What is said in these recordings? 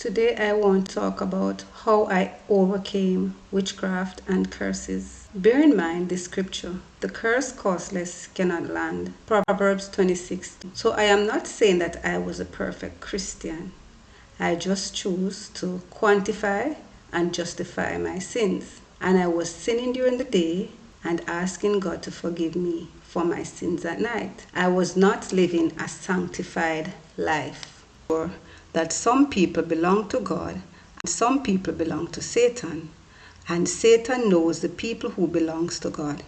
Today I want to talk about how I overcame witchcraft and curses. Bear in mind this scripture, the curse causeless cannot land. Proverbs 26. So I am not saying that I was a perfect Christian. I just chose to quantify and justify my sins. And I was sinning during the day and asking God to forgive me for my sins at night. I was not living a sanctified life. Or that some people belong to God and some people belong to Satan. And Satan knows the people who belongs to God.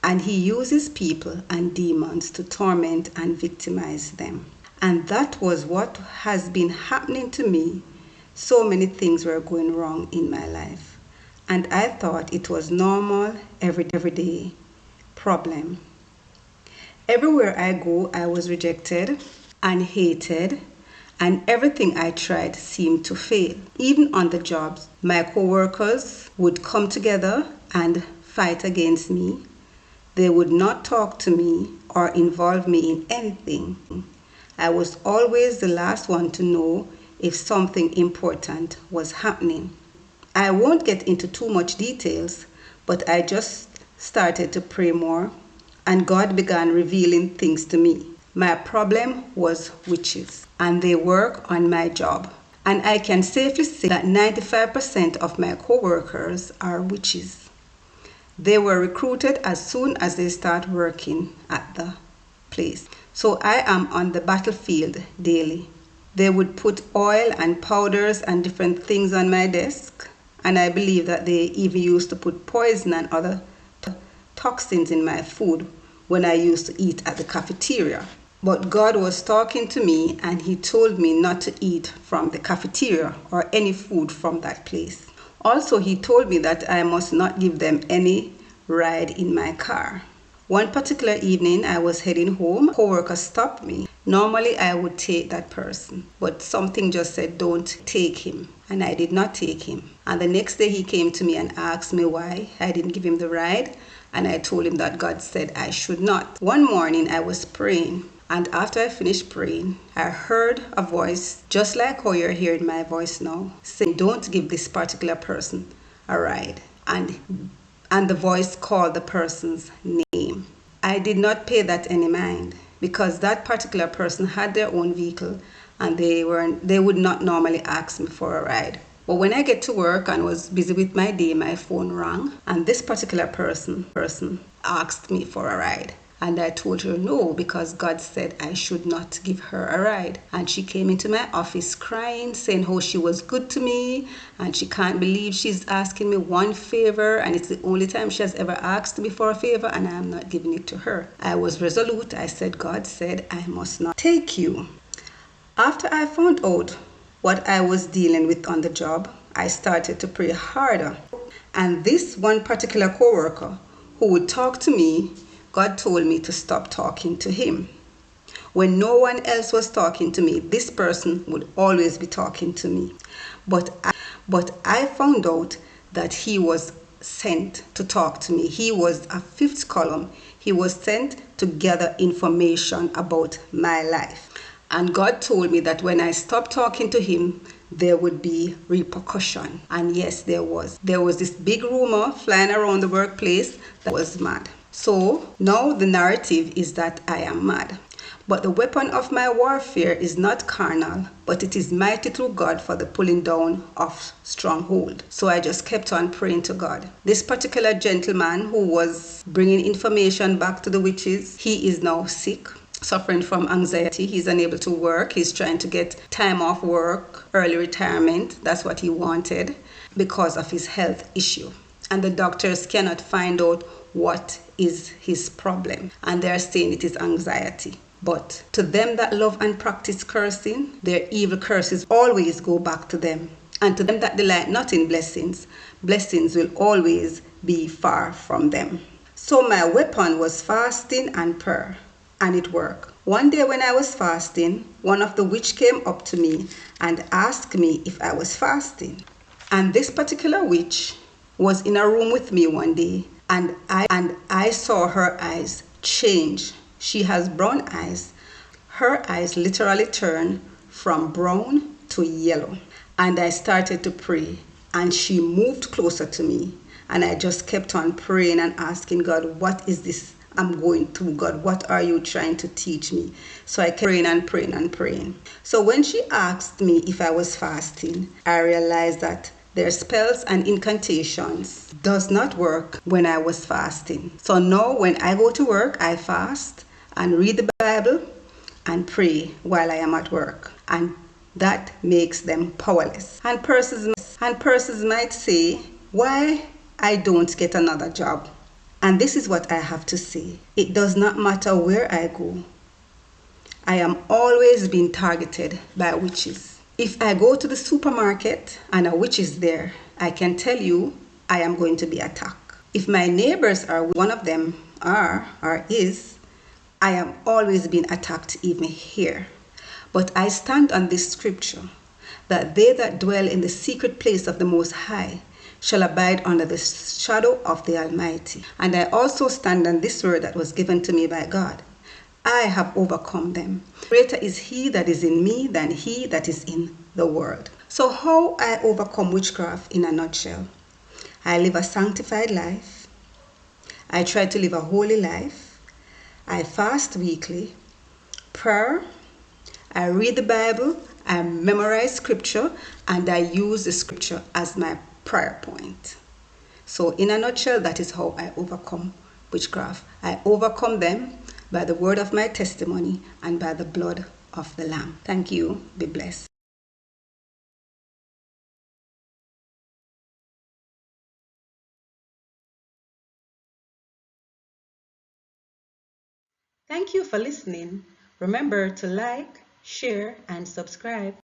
And he uses people and demons to torment and victimize them. And that was what has been happening to me. So many things were going wrong in my life. And I thought it was normal, everyday problem. Everywhere I go, I was rejected and hated, and everything I tried seemed to fail. Even on the jobs, my co-workers would come together and fight against me. They would not talk to me or involve me in anything. I was always the last one to know if something important was happening. I won't get into too much details, but I just started to pray more, and God began revealing things to me. My problem was witches, and they work on my job. And I can safely say that 95% of my co-workers are witches. They were recruited as soon as they start working at the place. So I am on the battlefield daily. They would put oil and powders and different things on my desk, and I believe that they even used to put poison and other toxins in my food when I used to eat at the cafeteria. But God was talking to me, and he told me not to eat from the cafeteria or any food from that place. Also, he told me that I must not give them any ride in my car. One particular evening, I was heading home. A co-worker stopped me. Normally, I would take that person, but something just said, don't take him. And I did not take him. And the next day, he came to me and asked me why I didn't give him the ride. And I told him that God said I should not. One morning, I was praying. And after I finished praying, I heard a voice, just like how you're hearing my voice now, saying, don't give this particular person a ride. And the voice called the person's name. I did not pay that any mind, because that particular person had their own vehicle, and they would not normally ask me for a ride. But when I get to work and was busy with my day, my phone rang, and this particular person asked me for a ride. And I told her no, because God said I should not give her a ride. And she came into my office crying, saying how she was good to me, and she can't believe she's asking me one favor, and it's the only time she has ever asked me for a favor, and I am not giving it to her. I was resolute. I said, God said I must not take you. After I found out what I was dealing with on the job, I started to pray harder. And this one particular coworker who would talk to me, God told me to stop talking to him. When no one else was talking to me, this person would always be talking to me. But I found out that he was sent to talk to me. He was a fifth column. He was sent to gather information about my life. And God told me that when I stopped talking to him, there would be repercussion. And yes, there was. There was this big rumor flying around the workplace that I was mad. So now the narrative is that I am mad. But the weapon of my warfare is not carnal, but it is mighty through God for the pulling down of stronghold. So I just kept on praying to God. This particular gentleman who was bringing information back to the witches, he is now sick, suffering from anxiety. He's unable to work. He's trying to get time off work, early retirement. That's what he wanted because of his health issue. And the doctors cannot find out what is his problem. And they're saying it is anxiety. But to them that love and practice cursing, their evil curses always go back to them. And to them that delight not in blessings, blessings will always be far from them. So my weapon was fasting and prayer. And it worked. One day when I was fasting, one of the witch came up to me and asked me if I was fasting. And this particular witch was in a room with me one day, and I saw her eyes change. She has brown eyes. Her eyes literally turned from brown to yellow. And I started to pray, and she moved closer to me. And I just kept on praying and asking God, what is this I'm going through? God, what are you trying to teach me? So I kept praying and praying and praying. So when she asked me if I was fasting, I realized that their spells and incantations does not work when I was fasting. So now when I go to work, I fast and read the Bible and pray while I am at work. And that makes them powerless. And persons might say, why I don't get another job? And this is what I have to say. It does not matter where I go. I am always being targeted by witches. If I go to the supermarket and a witch is there, I can tell you I am going to be attacked. If my neighbors are one of them are or is, I am always being attacked even here. But I stand on this scripture that they that dwell in the secret place of the Most High shall abide under the shadow of the Almighty. And I also stand on this word that was given to me by God. I have overcome them. Greater is he that is in me than he that is in the world. So how I overcome witchcraft in a nutshell? I live a sanctified life. I try to live a holy life. I fast weekly. Prayer. I read the Bible, I memorize scripture, and I use the scripture as my prayer point. So in a nutshell, that is how I overcome witchcraft. I overcome them by the word of my testimony and by the blood of the Lamb. Thank you. Be blessed. Thank you for listening. Remember to like, share, and subscribe.